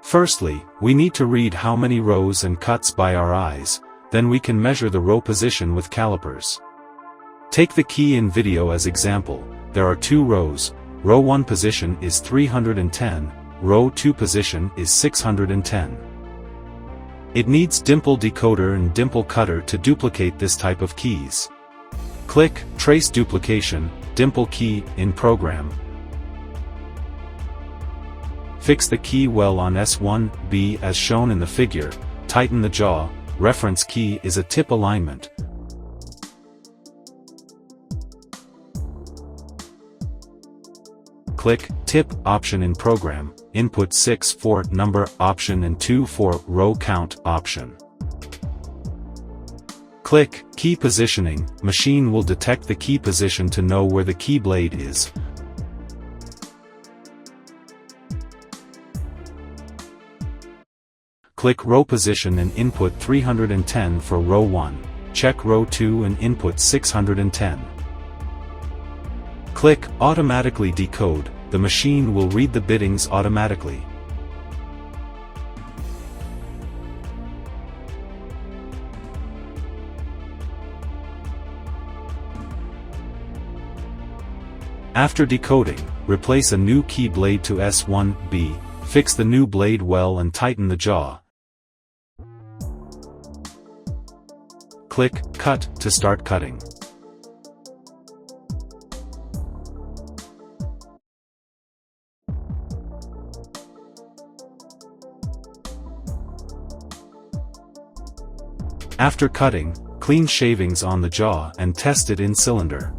Firstly, we need to read how many rows and cuts by our eyes, then we can measure the row position with calipers. Take the key in video as example. There are 2 rows, row 1 position is 310, row 2 position is 610. It needs dimple decoder and dimple cutter to duplicate this type of keys. Click Trace Duplication, Dimple Key, in Program. Fix the key well on S1B as shown in the figure, tighten the jaw, reference key is a tip alignment. Click Tip option in Program, input 6 for number option and 2 for row count option. Click Key Positioning, machine will detect the key position to know where the key blade is. Click Row Position and input 310 for row 1, check row 2 and input 610. Click Automatically Decode, the machine will read the biddings automatically. After decoding, replace a new key blade to S1B, fix the new blade well and tighten the jaw. Click Cut to start cutting. After cutting, clean shavings on the jaw and test it in cylinder.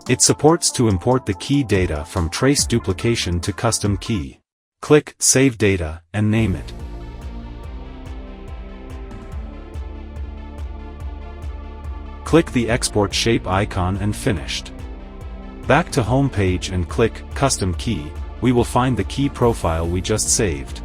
It supports to import the key data from trace duplication to custom key. Click Save Data and name it. Click the export shape icon and finished. Back to home page and click Custom Key, we will find the key profile we just saved.